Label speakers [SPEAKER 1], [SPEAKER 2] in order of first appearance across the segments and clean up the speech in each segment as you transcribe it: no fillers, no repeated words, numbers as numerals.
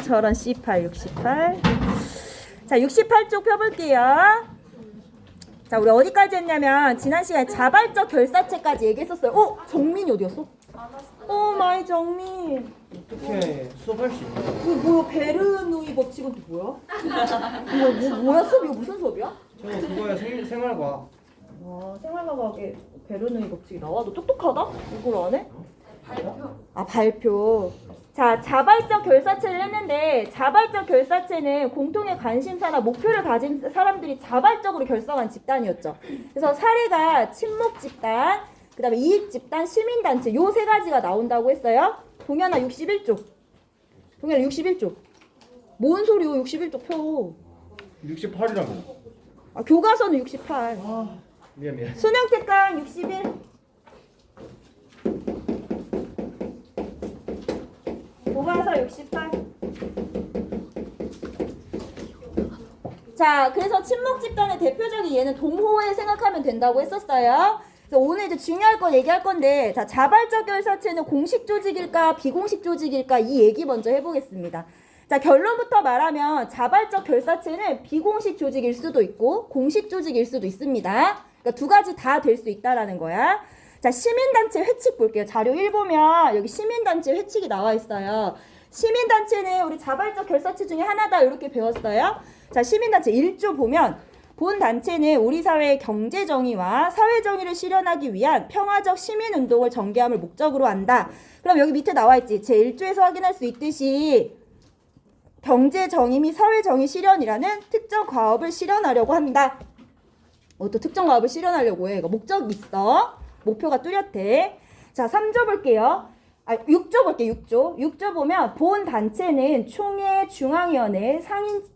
[SPEAKER 1] 저런 C8, 68. 자, 68쪽 펴볼게요. 자, 우리 어디까지 했냐면 지난 시간에 자발적 결사체까지 얘기했었어요. 정민이 어디였어? 오 마이 정민.
[SPEAKER 2] 어떻게 수업할 수 있나?
[SPEAKER 1] 이거 뭐야? 베르누이 법칙은 또 뭐야? 이거 뭐야? 수업 이거 무슨 수업이야?
[SPEAKER 2] 저 그거야 생활과.
[SPEAKER 1] 와, 생활과학에 베르누이 법칙이 나와? 너 똑똑하다? 이걸 안 해? 발표. 자, 자발적 결사체를 했는데 자발적 결사체는 공통의 관심사나 목표를 가진 사람들이 자발적으로 결성한 집단이었죠. 그래서 사례가 친목 집단, 그 다음에 이익 집단, 시민단체 요 세 가지가 나온다고 했어요. 동현아 61쪽. 동현아 61쪽. 뭔 소리요? 61쪽 펴.
[SPEAKER 2] 68이라고.
[SPEAKER 1] 교과서는 68.
[SPEAKER 2] 미안.
[SPEAKER 1] 수능 특강 61. 교과서 68. 자, 그래서 친목 집단의 대표적인 예는 동호회 생각하면 된다고 했었어요. 그래서 오늘 이제 중요할 거 얘기할 건데, 자, 자발적 결사체는 공식 조직일까 비공식 조직일까 이 얘기 먼저 해보겠습니다. 자, 결론부터 말하면 자발적 결사체는 비공식 조직일 수도 있고 공식 조직일 수도 있습니다. 그러니까 두 가지 다 될 수 있다라는 거야. 자, 시민단체 회칙 볼게요. 자료 1 보면 여기 시민단체 회칙이 나와 있어요. 시민단체는 우리 자발적 결사체 중에 하나다 이렇게 배웠어요. 자, 시민단체 1조 보면 본 단체는 우리 사회의 경제정의와 사회정의를 실현하기 위한 평화적 시민운동을 전개함을 목적으로 한다. 그럼 여기 밑에 나와 있지. 제1조에서 확인할 수 있듯이 경제정의 및 사회정의 실현이라는 특정 과업을 실현하려고 한다. 또 특정 과업을 실현하려고 해. 목적이 있어. 목표가 뚜렷해. 자, 3조 볼게요. 6조 볼게요. 6조 보면 본 단체는 총회, 중앙위원회,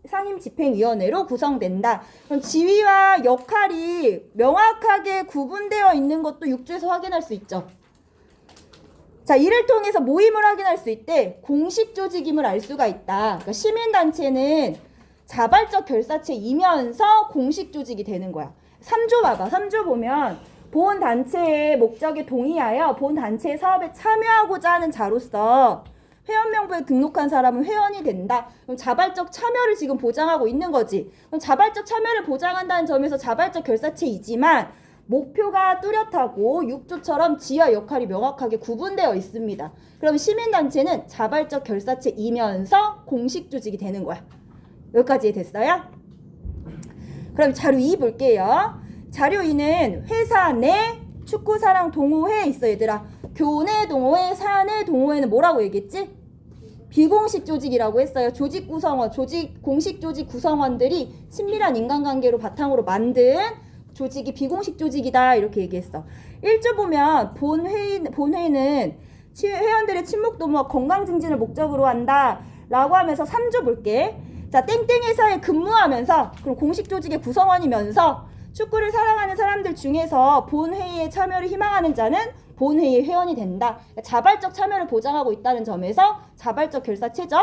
[SPEAKER 1] 상임집행위원회로 구성된다. 그럼 지위와 역할이 명확하게 구분되어 있는 것도 6조에서 확인할 수 있죠. 자, 이를 통해서 모임을 확인할 수 있대 공식 조직임을 알 수가 있다. 그러니까 시민단체는 자발적 결사체이면서 공식 조직이 되는 거야. 3조 봐봐. 3조 보면 본 단체의 목적에 동의하여 본 단체의 사업에 참여하고자 하는 자로서 회원명부에 등록한 사람은 회원이 된다. 그럼 자발적 참여를 지금 보장하고 있는 거지. 그럼 자발적 참여를 보장한다는 점에서 자발적 결사체이지만 목표가 뚜렷하고 6조처럼 지위와 역할이 명확하게 구분되어 있습니다. 그럼 시민단체는 자발적 결사체이면서 공식 조직이 되는 거야. 여기까지 됐어요? 그럼 자료 2 볼게요. 자료 2는 회사 내 축구사랑 동호회 있어 얘들아. 교내 동호회, 사내 동호회는 뭐라고 얘기했지? 비공식 조직이라고 했어요. 조직 구성원, 공식 조직 구성원들이 친밀한 인간관계로 바탕으로 만든 조직이 비공식 조직이다 이렇게 얘기했어. 1조 보면 본회의는 회원들의 친목 도모와 건강 증진을 목적으로 한다 라고 하면서 3조 볼게. 자, 땡땡 회사에 근무하면서 그럼 공식 조직의 구성원이면서 축구를 사랑하는 사람들 중에서 본회의에 참여를 희망하는 자는 본회의의 회원이 된다. 그러니까 자발적 참여를 보장하고 있다는 점에서 자발적 결사체죠.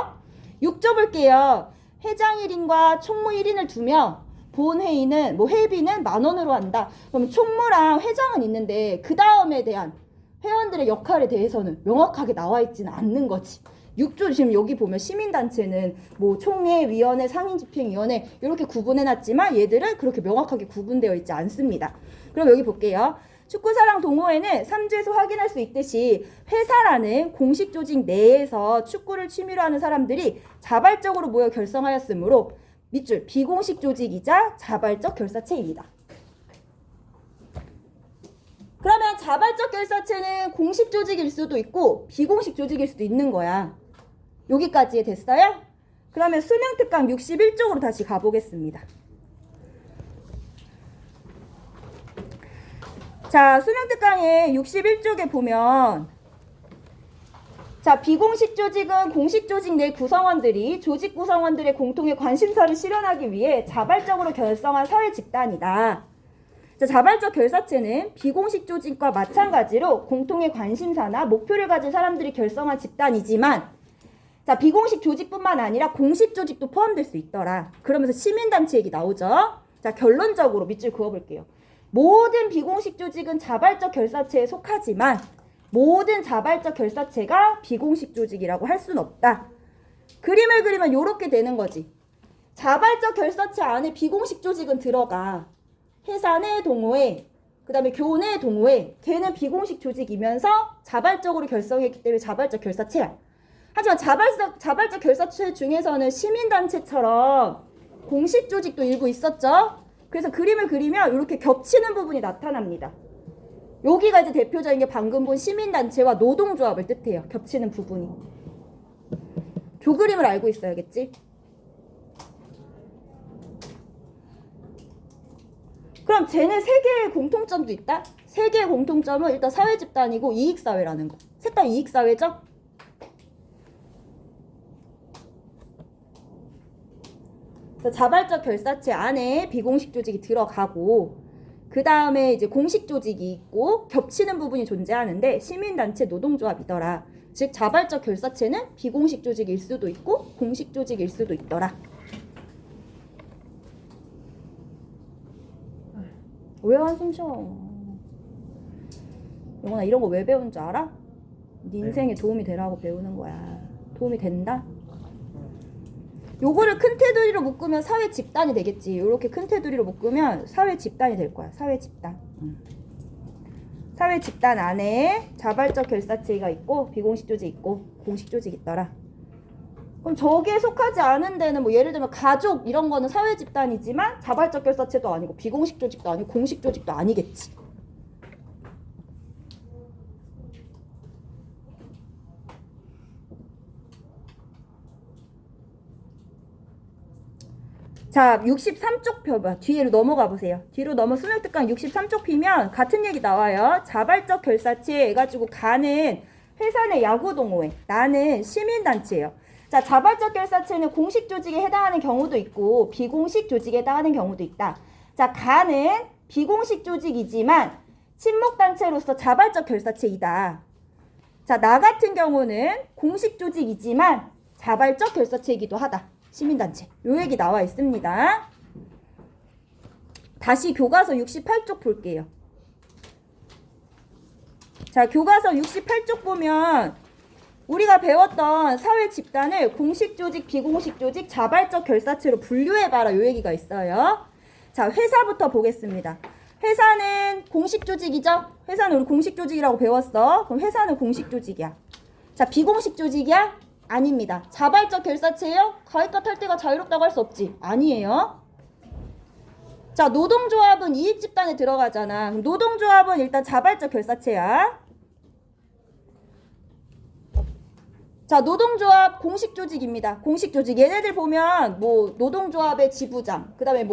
[SPEAKER 1] 6조 볼게요. 회장 1인과 총무 1인을 두면 본회의는 회비는 10,000원으로 한다. 그럼 총무랑 회장은 있는데 그 다음에 대한 회원들의 역할에 대해서는 명확하게 나와 있지는 않는 거지. 6조 지금 여기 보면 시민단체는 총회, 위원회, 상임집행위원회 이렇게 구분해놨지만 얘들은 그렇게 명확하게 구분되어 있지 않습니다. 그럼 여기 볼게요. 축구사랑 동호회는 3조에서 확인할 수 있듯이 회사라는 공식 조직 내에서 축구를 취미로 하는 사람들이 자발적으로 모여 결성하였으므로 밑줄 비공식 조직이자 자발적 결사체입니다. 그러면 자발적 결사체는 공식 조직일 수도 있고 비공식 조직일 수도 있는 거야. 여기까지 됐어요? 그러면 수능 특강 61쪽으로 다시 가보겠습니다. 자, 수능 특강의 61쪽에 보면 자, 비공식 조직은 공식 조직 내 구성원들이 조직 구성원들의 공통의 관심사를 실현하기 위해 자발적으로 결성한 사회 집단이다. 자, 자발적 결사체는 비공식 조직과 마찬가지로 공통의 관심사나 목표를 가진 사람들이 결성한 집단이지만 자, 비공식 조직뿐만 아니라 공식 조직도 포함될 수 있더라. 그러면서 시민단체 얘기 나오죠. 자, 결론적으로 밑줄 그어볼게요. 모든 비공식 조직은 자발적 결사체에 속하지만 모든 자발적 결사체가 비공식 조직이라고 할 수는 없다. 그림을 그리면 이렇게 되는 거지. 자발적 결사체 안에 비공식 조직은 들어가. 회사 내 동호회, 그 다음에 교내 동호회, 걔는 비공식 조직이면서 자발적으로 결성했기 때문에 자발적 결사체야. 하지만 자발적 결사체 중에서는 시민단체처럼 공식 조직도 일부 있었죠. 그래서 그림을 그리면 이렇게 겹치는 부분이 나타납니다. 여기가 이제 대표적인 게 방금 본 시민단체와 노동조합을 뜻해요. 겹치는 부분이. 조 그림을 알고 있어야겠지? 그럼 쟤네 세 개의 공통점도 있다? 세 개의 공통점은 일단 사회집단이고 이익사회라는 거. 셋 다 이익사회죠? 자발적 결사체 안에 비공식 조직이 들어가고 그 다음에 이제 공식 조직이 있고 겹치는 부분이 존재하는데 시민단체 노동조합이더라. 즉 자발적 결사체는 비공식 조직일 수도 있고 공식 조직일 수도 있더라. 왜 한숨 쉬어? 영원아 이런 거 왜 배운 줄 알아? 네 인생에 도움이 되라고 배우는 거야. 도움이 된다? 요거를 큰 테두리로 묶으면 사회 집단이 되겠지. 요렇게 큰 테두리로 묶으면 사회 집단이 될 거야. 사회 집단. 사회 집단 안에 자발적 결사체가 있고 비공식 조직 있고 공식 조직 있더라. 그럼 저기에 속하지 않은 데는 뭐 예를 들면 가족 이런 거는 사회 집단이지만 자발적 결사체도 아니고 비공식 조직도 아니고 공식 조직도 아니겠지. 자, 63쪽 펴봐. 뒤로 넘어가 보세요. 뒤로 넘어 수능 특강 63쪽 피면 같은 얘기 나와요. 자발적 결사체 해가지고 가는 회사 내 야구 동호회, 나는 시민단체예요. 자, 자발적 결사체는 공식 조직에 해당하는 경우도 있고 비공식 조직에 해당하는 경우도 있다. 자, 가는 비공식 조직이지만 친목단체로서 자발적 결사체이다. 자, 나 같은 경우는 공식 조직이지만 자발적 결사체이기도 하다. 시민단체. 요 얘기 나와 있습니다. 다시 교과서 68쪽 볼게요. 자, 교과서 68쪽 보면 우리가 배웠던 사회 집단을 공식 조직, 비공식 조직, 자발적 결사체로 분류해봐라. 요 얘기가 있어요. 자, 회사부터 보겠습니다. 회사는 공식 조직이죠? 회사는 우리 공식 조직이라고 배웠어. 그럼 회사는 공식 조직이야. 자, 비공식 조직이야? 아닙니다. 자발적 결사체예요? 가입과 탈퇴가 자유롭다고 할 수 없지. 아니에요. 자, 노동조합은 이익집단에 들어가잖아. 그럼 노동조합은 일단 자발적 결사체야. 자, 노동조합 공식 조직입니다. 공식 조직. 얘네들 보면 뭐 노동조합의 지부장, 그다음에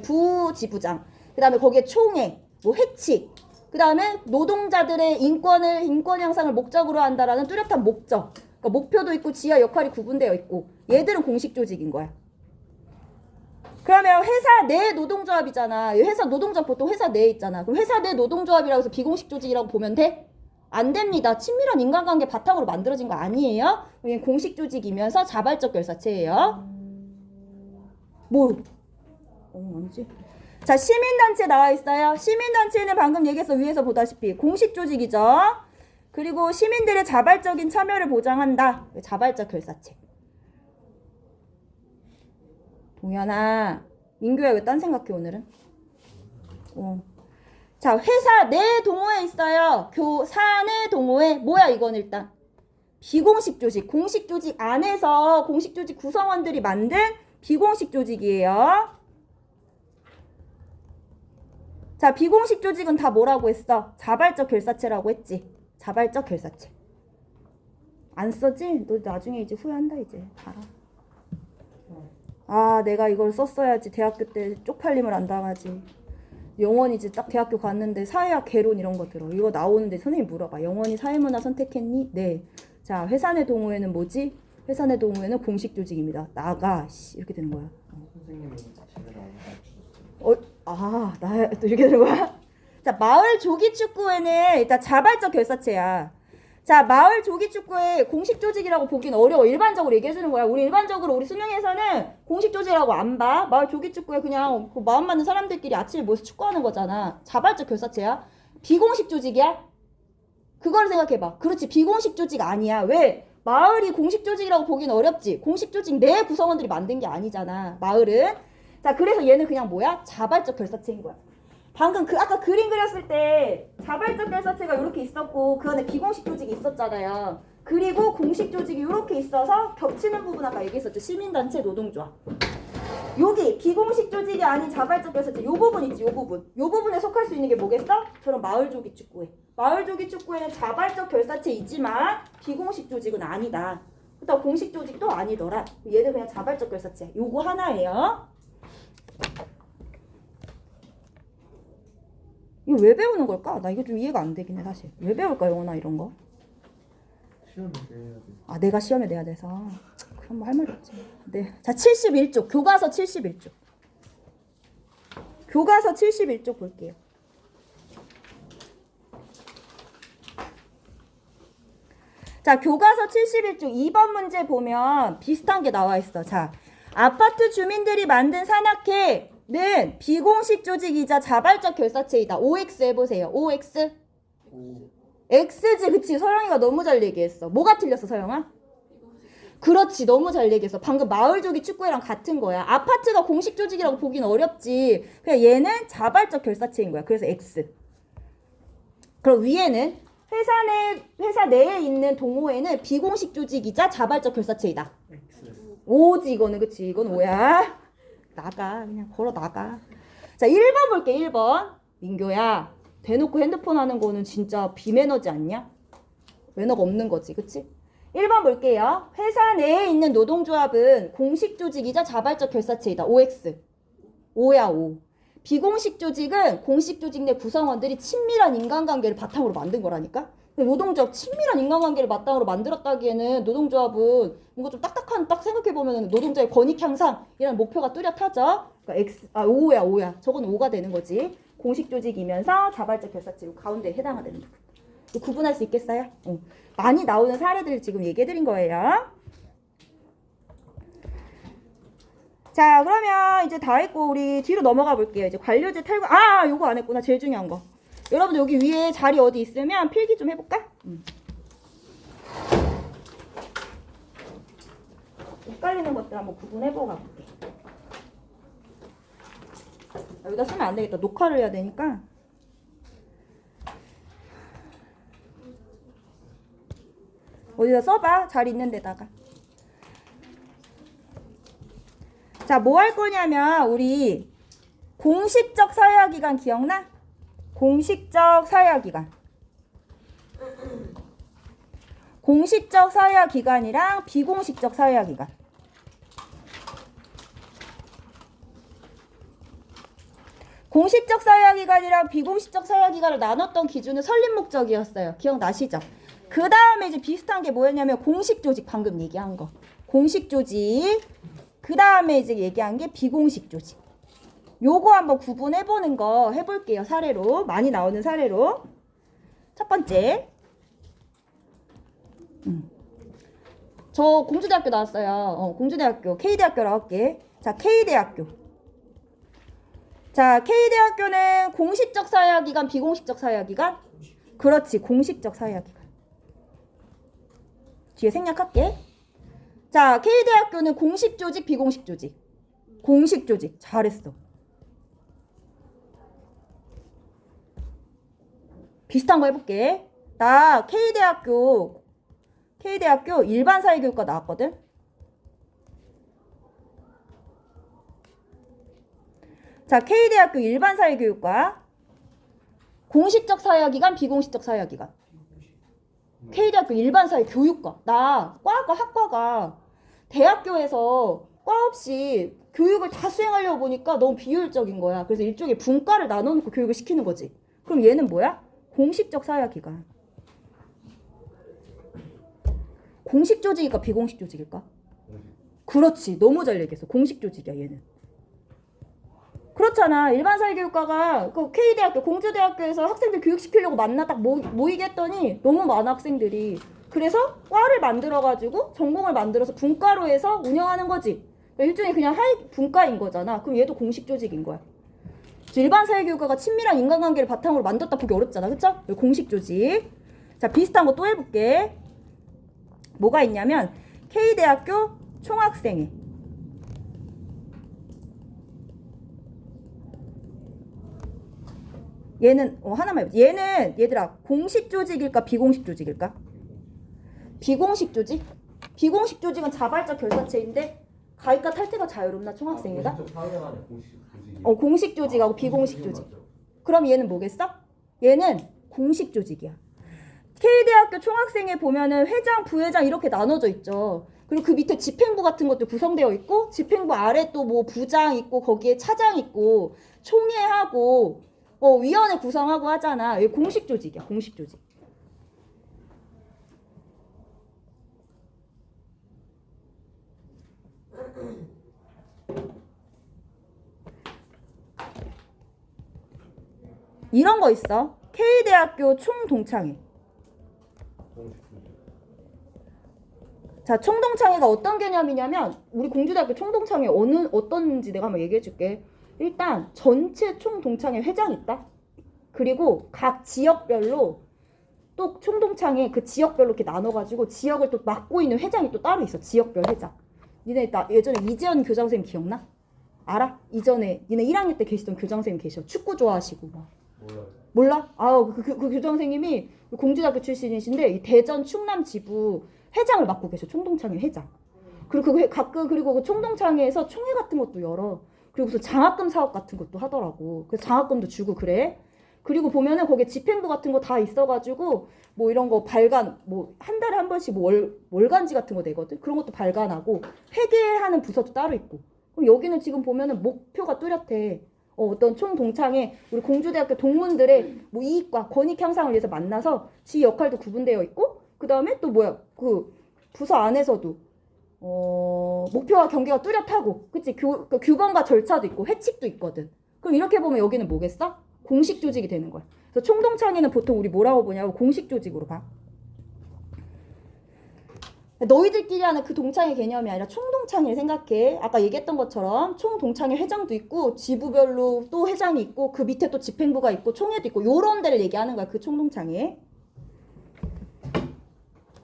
[SPEAKER 1] 부지부장, 그다음에 거기에 총회, 뭐 회칙, 그다음에 노동자들의 인권 향상을 목적으로 한다라는 뚜렷한 목적. 그러니까 목표도 있고 지하 역할이 구분되어 있고 얘들은 공식 조직인 거야. 그러면 회사 내 노동조합이잖아. 회사 노동조합 보통 회사 내에 있잖아. 그럼 회사 내 노동조합이라고 해서 비공식 조직이라고 보면 돼? 안 됩니다. 친밀한 인간관계 바탕으로 만들어진 거 아니에요. 여기 공식 조직이면서 자발적 결사체예요. 아니지. 자, 시민단체 나와 있어요. 시민단체는 방금 얘기해서 위에서 보다시피 공식 조직이죠. 그리고 시민들의 자발적인 참여를 보장한다. 자발적 결사체. 동현아, 민규야 왜 딴 생각해 오늘은? 자, 회사 내 동호회 있어요. 교사 내 동호회. 뭐야 이건 일단? 비공식 조직. 공식 조직 안에서 공식 조직 구성원들이 만든 비공식 조직이에요. 자, 비공식 조직은 다 뭐라고 했어? 자발적 결사체라고 했지. 자발적 결사체. 안 써지? 너 나중에 이제 후회한다 이제. 알아. 아, 내가 이걸 썼어야지 대학교 때 쪽팔림을 안 당하지. 영원히 이제 딱 대학교 갔는데 사회학 개론 이런 거 들어. 이거 나오는데 선생님 물어봐. 영원히 사회문화 선택했니? 네. 자, 회사 내 동호회는 뭐지? 회사 내 동호회는 공식 조직입니다. 나가. 이렇게 되는 거야.
[SPEAKER 2] 선생님이 제대로 안
[SPEAKER 1] 나 또 이렇게 되는 거야? 자, 마을 조기 축구회는 일단 자발적 결사체야. 자, 마을 조기 축구회 공식 조직이라고 보기는 어려워. 일반적으로 얘기해주는 거야. 우리 일반적으로 우리 수능에서는 공식 조직이라고 안 봐. 마을 조기 축구회 그냥 그 마음 맞는 사람들끼리 아침에 모여서 축구하는 거잖아. 자발적 결사체야. 비공식 조직이야? 그걸 생각해봐. 그렇지, 비공식 조직 아니야. 왜? 마을이 공식 조직이라고 보긴 어렵지. 공식 조직 내 구성원들이 만든 게 아니잖아. 마을은. 자, 그래서 얘는 그냥 뭐야? 자발적 결사체인 거야. 방금 아까 그림 그렸을 때 자발적 결사체가 이렇게 있었고 그 안에 비공식 조직이 있었잖아요. 그리고 공식 조직이 이렇게 있어서 겹치는 부분 아까 얘기했었죠. 시민단체, 노동조합. 여기 비공식 조직이 아닌 자발적 결사체 요 부분 있지, 요 부분. 요 부분에 속할 수 있는 게 뭐겠어? 저런 마을조기 축구회. 마을조기 축구회는 자발적 결사체이지만 비공식 조직은 아니다. 또 공식 조직도 아니더라. 얘는 그냥 자발적 결사체. 요거 하나예요. 이거 왜 배우는 걸까? 나 이거 좀 이해가 안 되긴 해 사실. 왜 배울까 영어나 이런 거?
[SPEAKER 2] 시험을 내야 돼.
[SPEAKER 1] 아 내가 시험에 내야 돼서. 그럼 뭐 할 말이 없지. 네. 자 71쪽 교과서 71쪽. 교과서 71쪽 볼게요. 자 교과서 71쪽 2번 문제 보면 비슷한 게 나와 있어. 자 아파트 주민들이 만든 산악회는 비공식 조직이자 자발적 결사체이다. OX 해보세요. OX.
[SPEAKER 2] 오.
[SPEAKER 1] X지. 그치. 서영이가 너무 잘 얘기했어. 뭐가 틀렸어 서영아? 그렇지. 너무 잘 얘기했어. 방금 마을조기 축구회랑 같은 거야. 아파트가 공식 조직이라고 보긴 어렵지. 그냥 얘는 자발적 결사체인 거야. 그래서 X. 그럼 위에는 회사 내에 있는 동호회는 비공식 조직이자 자발적 결사체이다.
[SPEAKER 2] X.
[SPEAKER 1] 오지 이거는. 그치. 이건 오야. 나가. 그냥 걸어 나가. 자 1번 볼게. 1번. 민교야. 대놓고 핸드폰 하는 거는 진짜 비매너지 않냐? 매너가 없는 거지. 그치? 1번 볼게요. 회사 내에 있는 노동조합은 공식 조직이자 자발적 결사체이다. OX. O야 O. 비공식 조직은 공식 조직 내 구성원들이 친밀한 인간관계를 바탕으로 만든 거라니까? 노동조합 친밀한 인간관계를 바탕으로 만들었다기에는 노동조합은 뭔가 좀 딱 생각해보면 노동자의 권익 향상이라는 목표가 뚜렷하죠? 그러니까 O야 O야. 저건 O가 되는 거지. 공식 조직이면서 자발적 결사체로 가운데에 해당하는 부분. 구분할 수 있겠어요? 많이 나오는 사례들 지금 얘기해드린 거예요. 자, 그러면 이제 다 했고 우리 뒤로 넘어가 볼게요. 이제 관료제 탈거. 요거 안 했구나. 제일 중요한 거. 여러분들 여기 위에 자리 어디 있으면 필기 좀 해볼까? 헷갈리는 것들 한번 구분해보고 가볼게. 여기다 쓰면 안 되겠다. 녹화를 해야 되니까. 어디다 써봐. 자리 있는 데다가. 자, 뭐 할 거냐면 우리 공식적 사회화기관 기억나? 공식적 사회화기관. 공식적 사회화기관이랑 비공식적 사회화기관. 공식적 사회화기관이랑 비공식적 사회화기관을 나눴던 기준은 설립 목적이었어요. 기억나시죠? 그 다음에 이제 비슷한 게 뭐였냐면 공식 조직, 방금 얘기한 거. 공식 조직. 그 다음에 이제 얘기한 게 비공식 조직. 요거 한번 구분해보는 거 해볼게요. 사례로. 많이 나오는 사례로. 첫 번째. 저 공주대학교 나왔어요. 공주대학교. K대학교라고 할게. 자, K대학교. 자, K대학교는 공식적 사회화기관, 비공식적 사회화기관? 그렇지, 공식적 사회화기관. 뒤에 생략할게. 자, K대학교는 공식 조직, 비공식 조직. 공식 조직. 잘했어. 비슷한 거 해볼게. 나 K대학교 일반 사회교육과 나왔거든? 자, K대학교 일반 사회교육과 공식적 사회화기관, 비공식적 사회화기관. K대학교 일반 사회교육과. 나 학과가 대학교에서 과 없이 교육을 다 수행하려고 보니까 너무 비효율적인 거야. 그래서 일종의 분과를 나눠놓고 교육을 시키는 거지. 그럼 얘는 뭐야? 공식적 사회화기관. 공식 조직일까 비공식 조직일까? 그렇지. 너무 잘 얘기했어. 공식 조직이야 얘는. 그렇잖아. 일반 사회교육과가 그 K대학교, 공주대학교에서 학생들 교육시키려고 만나 딱 모이게 했더니 너무 많아 학생들이. 그래서 과를 만들어가지고 전공을 만들어서 분과로 해서 운영하는 거지. 그러니까 일종의 그냥 하위 분과인 거잖아. 그럼 얘도 공식 조직인 거야. 일반 사회교육과가 친밀한 인간관계를 바탕으로 만들었다 보기 어렵잖아. 그쵸? 공식 조직. 자, 비슷한 거 또 해볼게. 뭐가 있냐면 K대학교 총학생회. 얘는 하나만 해보자. 얘는 얘들아 공식 조직일까 비공식 조직일까? 비공식 조직? 비공식 조직은 자발적 결사체인데 가입과 탈퇴가 자유롭나 총학생회가?
[SPEAKER 2] 공식 사회가 공식 조직이.
[SPEAKER 1] 공식 조직하고 비공식 조직. 그럼 얘는 뭐겠어? 얘는 공식 조직이야. K대학교 총학생회 보면은 회장, 부회장 이렇게 나눠져 있죠. 그리고 그 밑에 집행부 같은 것도 구성되어 있고 집행부 아래 또 뭐 부장 있고 거기에 차장 있고 총회하고 위원회 구성하고 하잖아. 얘 공식 조직이야. 공식 조직. 이런 거 있어. K대학교 총동창회.
[SPEAKER 2] 공식 조직.
[SPEAKER 1] 자, 총동창회가 어떤 개념이냐면 우리 공주대학교 총동창회 어떤지 내가 한번 얘기해 줄게. 일단 전체 총동창회 회장이 있다. 그리고 각 지역별로 또 총동창회 그 지역별로 이렇게 나눠가지고 지역을 또 맡고 있는 회장이 또 따로 있어. 지역별 회장. 니네 나 예전에 이재현 교장선생님 기억나? 알아? 이전에 니네 1학년 때 계시던 교장선생님 계셔. 축구 좋아하시고 막.
[SPEAKER 2] 몰라요.
[SPEAKER 1] 몰라? 그 교장선생님이 공주대학교 출신이신데 이 대전 충남 지부 회장을 맡고 계셔. 총동창회 회장. 그리고 그리고 그 총동창회에서 총회 같은 것도 열어. 그리고 또 장학금 사업 같은 것도 하더라고. 그래서 장학금도 주고 그래. 그리고 보면은 거기에 집행부 같은 거 다 있어가지고 뭐 이런 거 발간 뭐 한 달에 한 번씩 뭐 월간지 같은 거 내거든. 그런 것도 발간하고 회계하는 부서도 따로 있고. 그럼 여기는 지금 보면은 목표가 뚜렷해. 어떤 총동창회 우리 공주대학교 동문들의 뭐 이익과 권익 향상을 위해서 만나서 지 역할도 구분되어 있고 그 다음에 또 뭐야 그 부서 안에서도 목표와 경계가 뚜렷하고 그치 그 규범과 절차도 있고 회칙도 있거든. 그럼 이렇게 보면 여기는 뭐겠어? 공식 조직이 되는 거야. 그래서 총동창회는 보통 우리 뭐라고 보냐고 공식 조직으로 봐. 너희들끼리 하는 그 동창회 개념이 아니라 총동창회를 생각해. 아까 얘기했던 것처럼 총동창회 회장도 있고 지부별로 또 회장이 있고 그 밑에 또 집행부가 있고 총회도 있고 요런 데를 얘기하는 거야. 그 총동창회.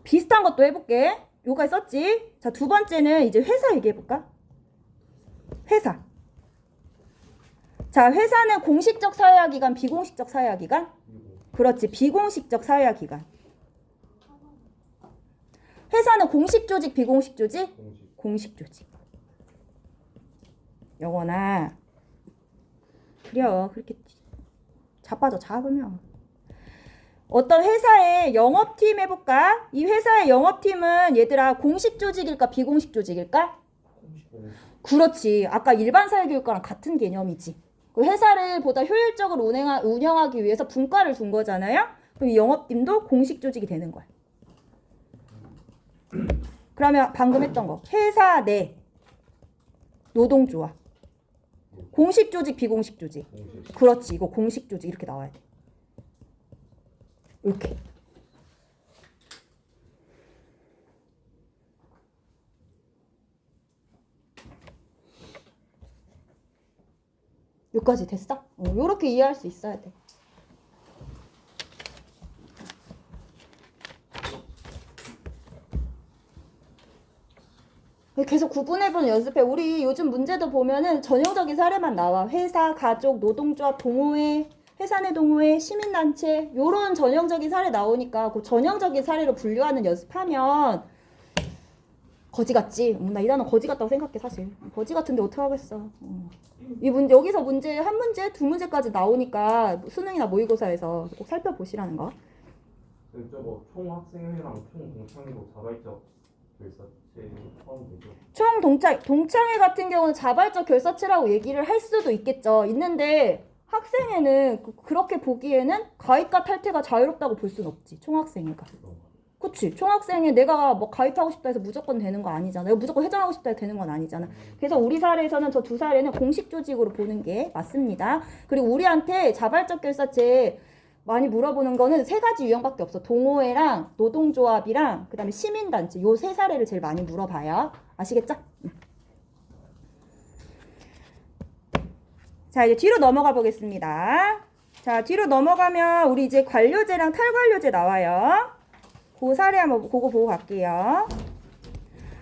[SPEAKER 1] 비슷한 것도 해볼게. 요까지 썼지? 자, 두 번째는 이제 회사 얘기해볼까? 회사. 자, 회사는 공식적 사회화기관, 비공식적 사회화기관? 그렇지, 비공식적 사회화기관. 회사는 공식 조직, 비공식 조직? 공식 조직. 영원아. 그래요. 그렇게 자빠져 잡으면. 어떤 회사의 영업팀 해볼까? 이 회사의 영업팀은 얘들아 공식 조직일까, 비공식 조직일까? 그렇지. 아까 일반 사회교육과랑 같은 개념이지. 그 회사를 보다 효율적으로 운영하기 위해서 분과를 둔 거잖아요. 그럼 이 영업팀도 공식 조직이 되는 거야. 그러면 방금 했던 거 회사 내 노동조합 공식 조직 비공식 조직 그렇지 이거 공식 조직 이렇게 나와야 돼 이렇게 여기까지 됐어? 요렇게 이해할 수 있어야 돼. 계속 구분해보는 연습해. 우리 요즘 문제도 보면은 전형적인 사례만 나와. 회사, 가족, 노동조합, 동호회, 회사 내 동호회, 시민단체 요런 전형적인 사례 나오니까 그 전형적인 사례로 분류하는 연습하면 거지 같지? 나 이 단어 거지 같다고 생각해 사실. 거지 같은데 어떻게 하겠어. 이 문제 여기서 문제 한 문제, 두 문제까지 나오니까 수능이나 모의고사에서 꼭 살펴보시라는 거.
[SPEAKER 2] 저거 총학생회랑 총동창회도 자발적 결사체 포함되죠?
[SPEAKER 1] 동창회 같은 경우는 자발적 결사체라고 얘기를 할 수도 있겠죠. 있는데 학생회는 그렇게 보기에는 가입과 탈퇴가 자유롭다고 볼 수는 없지. 총학생회가. 그치. 총학생회 내가 뭐 가입하고 싶다 해서 무조건 되는 거 아니잖아. 내가 무조건 회장하고 싶다 해서 되는 건 아니잖아. 그래서 우리 사례에서는 저 두 사례는 공식 조직으로 보는 게 맞습니다. 그리고 우리한테 자발적 결사체 많이 물어보는 거는 세 가지 유형밖에 없어. 동호회랑 노동조합이랑 그 다음에 시민단체 요 세 사례를 제일 많이 물어봐요. 아시겠죠? 자 이제 뒤로 넘어가 보겠습니다. 자 뒤로 넘어가면 우리 이제 관료제랑 탈관료제 나와요. 그 사례 한번 그거 보고 갈게요.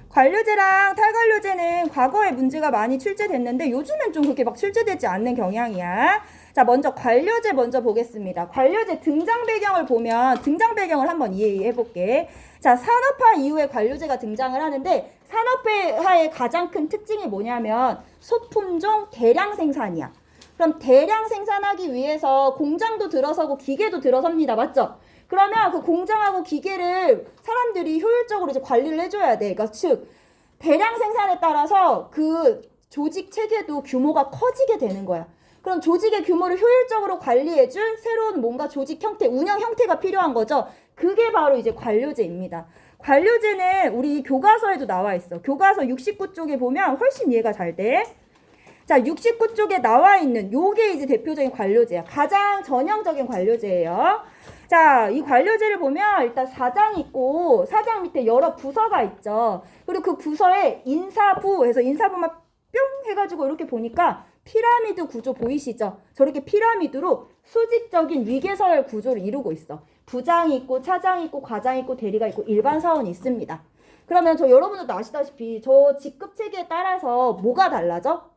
[SPEAKER 1] 관료제랑 탈관료제는 과거에 문제가 많이 출제됐는데 요즘엔 좀 그렇게 막 출제되지 않는 경향이야. 자, 먼저 관료제 먼저 보겠습니다. 관료제 등장 배경을 보면 등장 배경을 한번 이해해 볼게. 자, 산업화 이후에 관료제가 등장을 하는데 산업화의 가장 큰 특징이 뭐냐면 소품종 대량 생산이야. 그럼 대량 생산하기 위해서 공장도 들어서고 기계도 들어섭니다. 맞죠? 그러면 그 공장하고 기계를 사람들이 효율적으로 이제 관리를 해줘야 돼. 그러니까 즉 대량 생산에 따라서 그 조직 체계도 규모가 커지게 되는 거야. 그럼 조직의 규모를 효율적으로 관리해줄 새로운 뭔가 조직 형태, 운영 형태가 필요한 거죠. 그게 바로 이제 관료제입니다. 관료제는 우리 교과서에도 나와 있어. 교과서 69쪽에 보면 훨씬 이해가 잘 돼. 자, 69쪽에 나와 있는 요게 이제 대표적인 관료제야. 가장 전형적인 관료제예요. 자, 이 관료제를 보면 일단 사장이 있고 사장 밑에 여러 부서가 있죠. 그리고 그 부서에 인사부 해서 인사부만 뿅 해가지고 이렇게 보니까 피라미드 구조 보이시죠? 저렇게 피라미드로 수직적인 위계서열 구조를 이루고 있어. 부장이 있고 차장이 있고 과장이 있고 대리가 있고 일반 사원이 있습니다. 그러면 저 여러분들도 아시다시피 저 직급 체계에 따라서 뭐가 달라져?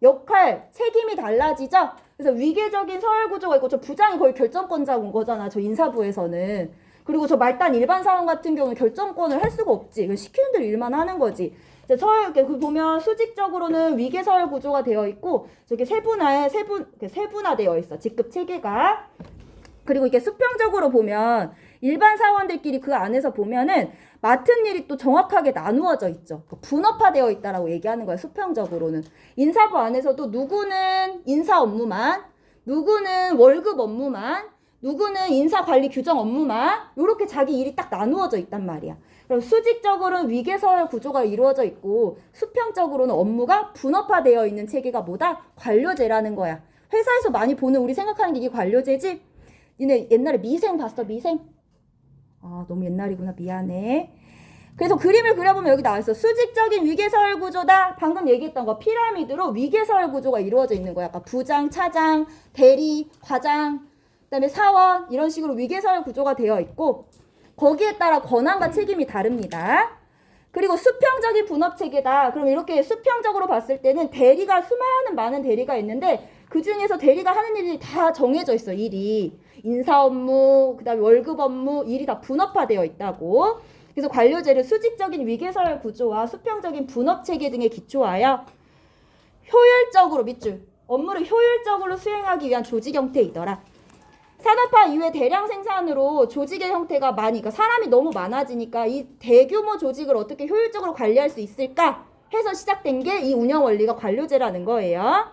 [SPEAKER 1] 역할, 책임이 달라지죠? 그래서 위계적인 서열 구조가 있고 저 부장이 거의 결정권자인 거잖아. 저 인사부에서는. 그리고 저 말단 일반 사원 같은 경우는 결정권을 할 수가 없지. 시키는 대로 일만 하는 거지. 이제 서열, 그 보면 수직적으로는 위계 서열 구조가 되어 있고 저게 세분화되어 있어. 직급 체계가. 그리고 이게 수평적으로 보면 일반 사원들끼리 그 안에서 보면은 맡은 일이 또 정확하게 나누어져 있죠. 분업화되어 있다라고 얘기하는 거예요. 수평적으로는. 인사부 안에서도 누구는 인사 업무만, 누구는 월급 업무만, 누구는 인사관리 규정 업무만 이렇게 자기 일이 딱 나누어져 있단 말이야. 그럼 수직적으로는 위계서열 구조가 이루어져 있고 수평적으로는 업무가 분업화되어 있는 체계가 뭐다? 관료제라는 거야. 회사에서 많이 보는 우리 생각하는 게 이게 관료제지? 니네 옛날에 미생 봤어? 미생? 아, 너무 옛날이구나. 미안해. 그래서 그림을 그려보면 여기 나와있어. 수직적인 위계서열 구조다. 방금 얘기했던 거 피라미드로 위계서열 구조가 이루어져 있는 거야. 아까 부장, 차장, 대리, 과장, 그 다음에 사원 이런 식으로 위계서열 구조가 되어 있고 거기에 따라 권한과 책임이 다릅니다. 그리고 수평적인 분업체계다. 그럼 이렇게 수평적으로 봤을 때는 대리가 수많은 많은 대리가 있는데 그 중에서 대리가 하는 일이 다 정해져 있어. 일이. 인사 업무, 그 다음에 월급 업무, 일이 다 분업화되어 있다고. 그래서 관료제를 수직적인 위계서열 구조와 수평적인 분업체계 등에 기초하여 효율적으로 밑줄 업무를 효율적으로 수행하기 위한 조직 형태이더라. 산업화 이후에 대량 생산으로 조직의 형태가 많이, 그러니까 사람이 너무 많아지니까 이 대규모 조직을 어떻게 효율적으로 관리할 수 있을까 해서 시작된 게 이 운영 원리가 관료제라는 거예요.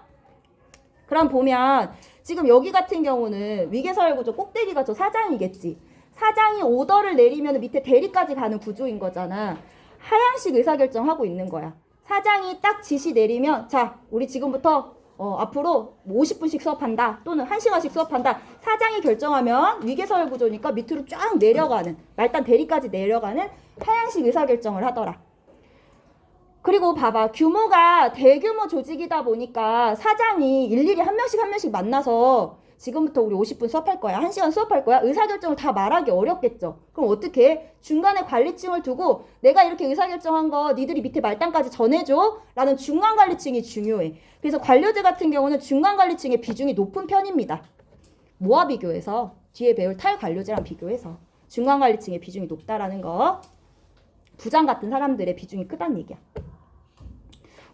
[SPEAKER 1] 그럼 보면 지금 여기 같은 경우는 위계서열 구조 꼭대기가 저 사장이겠지. 사장이 오더를 내리면 밑에 대리까지 가는 구조인 거잖아. 하향식 의사결정하고 있는 거야. 사장이 딱 지시 내리면 자, 우리 지금부터 앞으로 50분씩 수업한다 또는 1시간씩 수업한다. 사장이 결정하면 위계서열 구조니까 밑으로 쫙 내려가는 말단 대리까지 내려가는 하향식 의사결정을 하더라. 그리고 봐봐. 규모가 대규모 조직이다 보니까 사장이 일일이 한 명씩 만나서 지금부터 우리 50분 수업할 거야. 1시간 수업할 거야. 의사결정을 다 말하기 어렵겠죠. 그럼 어떻게 해? 중간에 관리층을 두고 내가 이렇게 의사결정한 거 니들이 밑에 말단까지 전해줘 라는 중간관리층이 중요해. 그래서 관료제 같은 경우는 중간관리층의 비중이 높은 편입니다. 뭐와 비교해서? 뒤에 배울 탈관료제랑 비교해서 중간관리층의 비중이 높다라는 거. 부장 같은 사람들의 비중이 크다는 얘기야.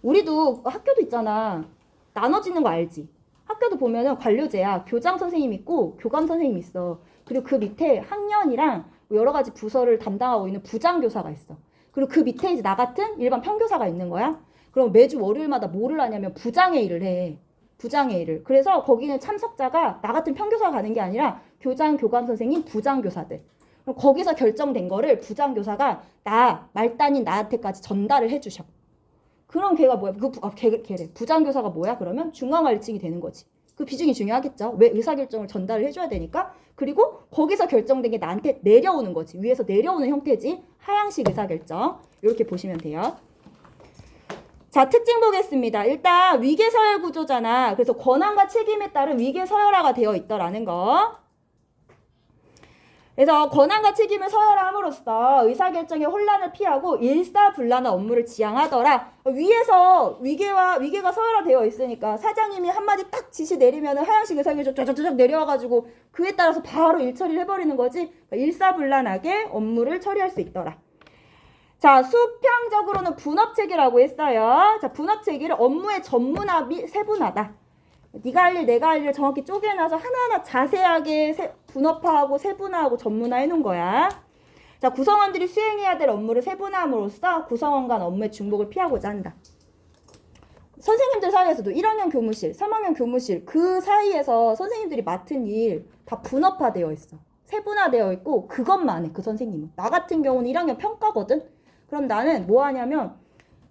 [SPEAKER 1] 우리도 학교도 있잖아. 나눠지는 거 알지? 학교도 보면은 관료제야. 교장 선생님 있고 교감 선생님 있어. 그리고 그 밑에 학년이랑 여러 가지 부서를 담당하고 있는 부장교사가 있어. 그리고 그 밑에 이제 나 같은 일반 평교사가 있는 거야. 그럼 매주 월요일마다 뭐를 하냐면 부장회의를 해. 부장회의를. 그래서 거기는 참석자가 나 같은 평교사가 가는 게 아니라 교장, 교감 선생님, 부장교사들. 그럼 거기서 결정된 거를 부장교사가 말단인 나한테까지 전달을 해주셔. 그럼 걔가 뭐야? 걔래. 부장교사가 뭐야? 그러면 중간관리층이 되는 거지. 그 비중이 중요하겠죠. 왜? 의사결정을 전달을 해줘야 되니까. 그리고 거기서 결정된 게 나한테 내려오는 거지. 위에서 내려오는 형태지. 하향식 의사결정. 이렇게 보시면 돼요. 자, 특징 보겠습니다. 일단 위계서열 구조잖아. 그래서 권한과 책임에 따른 위계서열화가 되어 있더라는 거. 그래서 권한과 책임을 서열함으로써 의사결정의 혼란을 피하고 일사불란한 업무를 지향하더라. 위에서 위계가 서열화되어 있으니까 사장님이 한마디 딱 지시 내리면 하향식 의사결정 쫙쫙쫙 내려와가지고 그에 따라서 바로 일처리를 해버리는 거지. 그러니까 일사불란하게 업무를 처리할 수 있더라. 자, 수평적으로는 분업체계라고 했어요. 자, 분업체계를 업무의 전문화 세분화다. 네가 할 일, 내가 할 일 정확히 쪼개놔서 하나하나 자세하게 분업화하고 세분화하고 전문화해 놓은 거야. 자, 구성원들이 수행해야 될 업무를 세분화함으로써 구성원 간 업무의 중복을 피하고자 한다. 선생님들 사이에서도 1학년 교무실, 3학년 교무실 그 사이에서 선생님들이 맡은 일 다 분업화되어 있어. 세분화되어 있고 그것만 해, 그 선생님은. 나 같은 경우는 1학년 평가거든. 그럼 나는 뭐 하냐면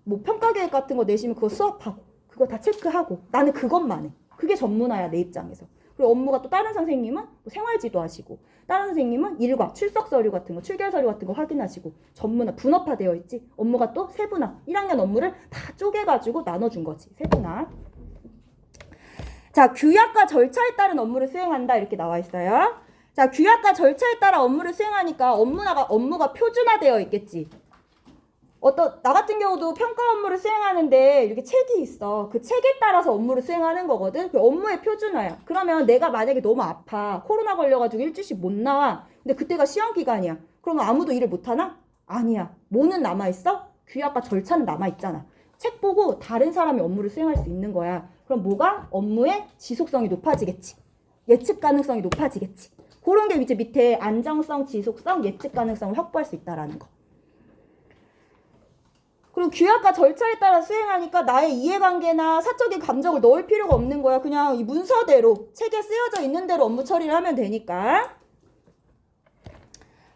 [SPEAKER 1] 뭐 평가계획 같은 거 내시면 그거 수업하고 그거 다 체크하고 나는 그것만 해. 그게 전문화야, 내 입장에서. 그리고 업무가 또 다른 선생님은 뭐 생활지도 하시고 다른 선생님은 일과 출석 서류 같은 거, 출결 서류 같은 거 확인하시고 전문화, 분업화되어 있지. 업무가 또 세분화. 1학년 업무를 다 쪼개가지고 나눠준 거지. 세분화. 자, 규약과 절차에 따른 업무를 수행한다 이렇게 나와 있어요. 자, 규약과 절차에 따라 업무를 수행하니까 업무가 표준화되어 있겠지. 나 같은 경우도 평가 업무를 수행하는데 이렇게 책이 있어. 그 책에 따라서 업무를 수행하는 거거든. 그 업무의 표준화야. 그러면 내가 만약에 너무 아파. 코로나 걸려가지고 일주일씩 못 나와. 근데 그때가 시험 기간이야. 그러면 아무도 일을 못 하나? 아니야. 뭐는 남아있어? 규약과 절차는 남아있잖아. 책 보고 다른 사람이 업무를 수행할 수 있는 거야. 그럼 뭐가? 업무의 지속성이 높아지겠지. 예측 가능성이 높아지겠지. 그런 게 이제 밑에 안정성, 지속성, 예측 가능성을 확보할 수 있다라는 거. 그리고 규약과 절차에 따라 수행하니까 나의 이해관계나 사적인 감정을 넣을 필요가 없는 거야. 그냥 이 문서대로 책에 쓰여져 있는 대로 업무 처리를 하면 되니까.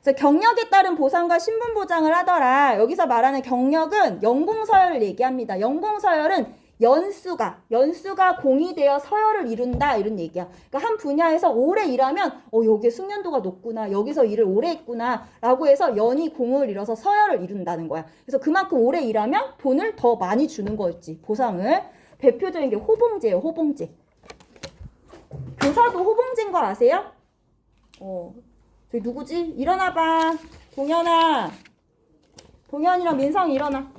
[SPEAKER 1] 그래서 경력에 따른 보상과 신분 보장을 하더라. 여기서 말하는 경력은 연공서열을 얘기합니다. 연공서열은 연수가 공이되어 서열을 이룬다 이런 얘기야. 그러니까 한 분야에서 오래 일하면 여기에 숙련도가 높구나, 여기서 일을 오래 했구나 라고 해서 연이 공을 이뤄서 서열을 이룬다는 거야. 그래서 그만큼 오래 일하면 돈을 더 많이 주는 거였지, 보상을. 대표적인 게 호봉제예요. 호봉제. 교사도 호봉제인 거 아세요? 저기 누구지? 일어나봐. 동현이랑 민성이 일어나.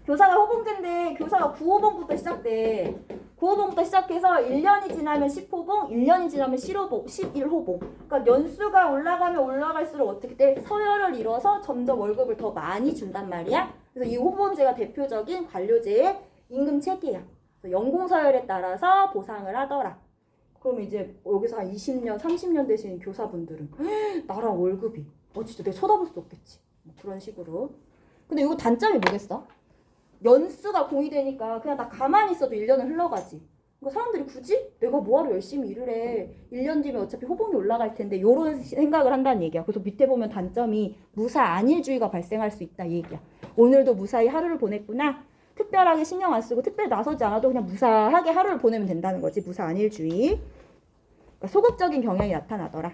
[SPEAKER 1] 교사가 호봉제인데 교사가 9호봉부터 시작돼. 9호봉부터 시작해서 1년이 지나면 10호봉, 1년이 지나면 11호봉. 그러니까 연수가 올라가면 올라갈수록 어떻게 돼? 서열을 이뤄서 점점 월급을 더 많이 준단 말이야. 그래서 이 호봉제가 대표적인 관료제의 임금 체계야. 연공서열에 따라서 보상을 하더라. 그러면 이제 여기서 한 20년, 30년 되신 교사분들은 나랑 월급이 진짜 내가 쳐다볼 수 없겠지. 그런 식으로. 근데 이거 단점이 뭐겠어? 연수가 공이 되니까 그냥 나 가만히 있어도 1년은 흘러가지. 그러니까 사람들이 굳이 내가 뭐하러 열심히 일을 해. 1년 뒤면 어차피 호봉이 올라갈 텐데 이런 생각을 한다는 얘기야. 그래서 밑에 보면 단점이 무사 안일주의가 발생할 수 있다 이 얘기야. 오늘도 무사히 하루를 보냈구나. 특별하게 신경 안 쓰고 특별히 나서지 않아도 그냥 무사하게 하루를 보내면 된다는 거지. 무사 안일주의. 그러니까 소극적인 경향이 나타나더라.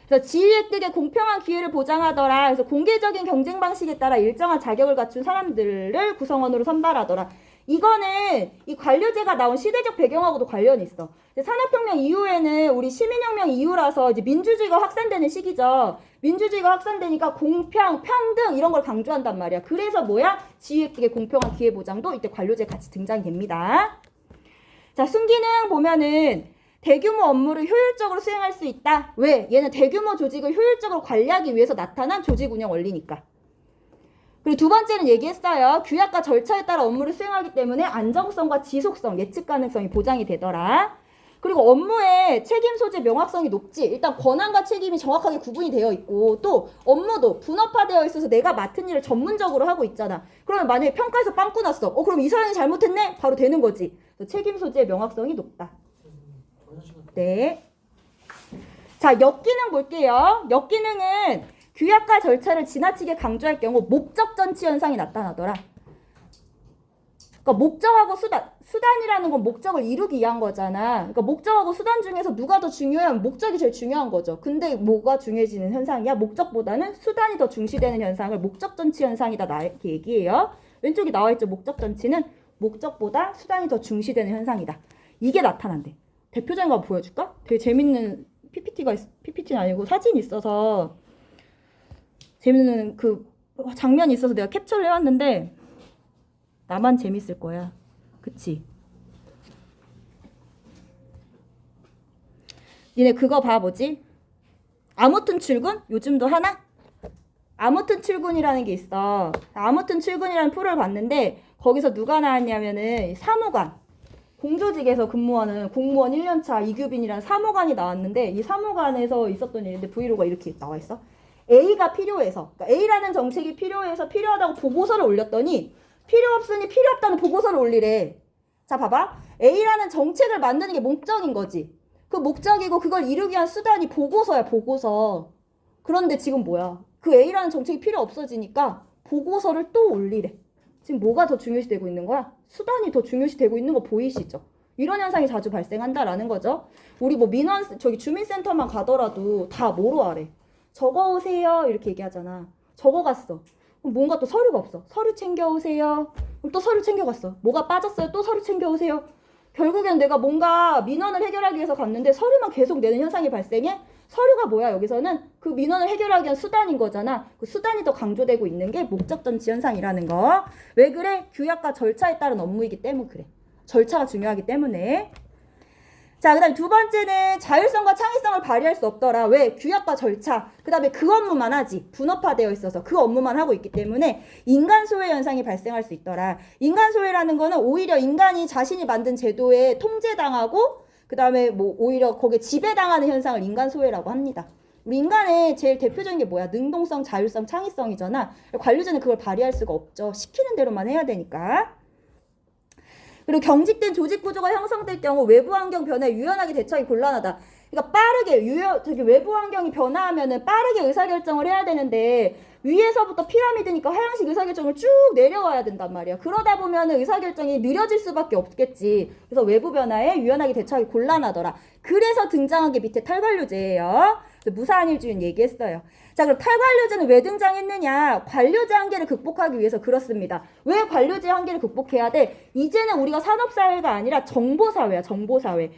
[SPEAKER 1] 그래서 지위획득의 공평한 기회를 보장하더라. 그래서 공개적인 경쟁 방식에 따라 일정한 자격을 갖춘 사람들을 구성원으로 선발하더라. 이거는 이 관료제가 나온 시대적 배경하고도 관련이 있어. 산업혁명 이후에는 우리 시민혁명 이후라서 이제 민주주의가 확산되는 시기죠. 민주주의가 확산되니까 공평, 평등 이런 걸 강조한단 말이야. 그래서 뭐야? 지위획득의 공평한 기회 보장도 이때 관료제 같이 등장이 됩니다. 자, 순기능 보면은 대규모 업무를 효율적으로 수행할 수 있다. 왜? 얘는 대규모 조직을 효율적으로 관리하기 위해서 나타난 조직 운영 원리니까. 그리고 두 번째는 얘기했어요. 규약과 절차에 따라 업무를 수행하기 때문에 안정성과 지속성, 예측 가능성이 보장이 되더라. 그리고 업무의 책임 소재 명확성이 높지. 일단 권한과 책임이 정확하게 구분이 되어 있고 또 업무도 분업화되어 있어서 내가 맡은 일을 전문적으로 하고 있잖아. 그러면 만약에 평가에서 빵꾸 났어. 그럼 이 사람이 잘못했네? 바로 되는 거지. 책임 소재의 명확성이 높다. 네. 자, 역기능 볼게요. 역기능은 규약과 절차를 지나치게 강조할 경우 목적 전치 현상이 나타나더라. 그러니까 목적하고 수단이라는 건 목적을 이루기 위한 거잖아. 그러니까 목적하고 수단 중에서 누가 더 중요하면 목적이 제일 중요한 거죠. 근데 뭐가 중요해지는 현상이야? 목적보다는 수단이 더 중시되는 현상을 목적 전치 현상이다 이렇게 얘기해요. 왼쪽에 나와 있죠. 목적 전치는 목적보다 수단이 더 중시되는 현상이다. 이게 나타난대. 대표적인 거 보여줄까? 되게 재밌는 PPT는 아니고 사진이 있어서 재밌는 그 장면이 있어서 내가 캡처를 해왔는데 나만 재밌을 거야. 그치? 니네 그거 봐 뭐지? 아무튼 출근? 요즘도 하나? 아무튼 출근이라는 게 있어. 아무튼 출근이라는 프로를 봤는데 거기서 누가 나왔냐면은 사무관. 공조직에서 근무하는 공무원 1년차 이규빈이라는 사무관이 나왔는데 이 사무관에서 있었던 일인데 브이로그가 이렇게 나와 있어. A가 필요해서 그러니까 A라는 정책이 필요해서 필요하다고 보고서를 올렸더니 필요 없으니 필요 없다는 보고서를 올리래. 자 봐봐. A라는 정책을 만드는 게 목적인 거지. 그 목적이고 그걸 이루기 위한 수단이 보고서야 보고서. 그런데 지금 뭐야. 그 A라는 정책이 필요 없어지니까 보고서를 또 올리래. 지금 뭐가 더 중요시 되고 있는 거야? 수단이 더 중요시 되고 있는 거 보이시죠? 이런 현상이 자주 발생한다라는 거죠. 우리 뭐 저기 주민센터만 가더라도 다 뭐로 하래? 적어오세요 이렇게 얘기하잖아. 적어갔어. 그럼 뭔가 또 서류가 없어. 서류 챙겨오세요. 그럼 또 서류 챙겨갔어. 뭐가 빠졌어요? 또 서류 챙겨오세요. 결국엔 내가 뭔가 민원을 해결하기 위해서 갔는데 서류만 계속 내는 현상이 발생해? 서류가 뭐야? 여기서는 그 민원을 해결하기 위한 수단인 거잖아. 그 수단이 더 강조되고 있는 게 목적전지 현상이라는 거. 왜 그래? 규약과 절차에 따른 업무이기 때문에 그래. 절차가 중요하기 때문에. 자, 그 다음에 두 번째는 자율성과 창의성을 발휘할 수 없더라. 왜? 규약과 절차. 그 다음에 그 업무만 하지. 분업화되어 있어서 그 업무만 하고 있기 때문에 인간 소외 현상이 발생할 수 있더라. 인간 소외라는 거는 오히려 인간이 자신이 만든 제도에 통제당하고 그 다음에 뭐 오히려 거기에 지배당하는 현상을 인간 소외라고 합니다. 우리 인간의 제일 대표적인 게 뭐야? 능동성, 자율성, 창의성이잖아. 관료자는 그걸 발휘할 수가 없죠. 시키는 대로만 해야 되니까. 그리고 경직된 조직 구조가 형성될 경우 외부 환경 변화에 유연하게 대처하기 곤란하다. 그러니까 빠르게 저기 외부 환경이 변화하면은 빠르게 의사결정을 해야 되는데 위에서부터 피라미드니까 하향식 의사결정을 쭉 내려와야 된단 말이야. 그러다 보면은 의사결정이 느려질 수밖에 없겠지. 그래서 외부 변화에 유연하게 대처하기 곤란하더라. 그래서 등장한 게 밑에 탈관료제예요. 무사한 일주일 얘기했어요. 자, 그럼 탈관료제는 왜 등장했느냐? 관료제 한계를 극복하기 위해서 그렇습니다. 왜 관료제 한계를 극복해야 돼? 이제는 우리가 산업사회가 아니라 정보사회야, 정보사회.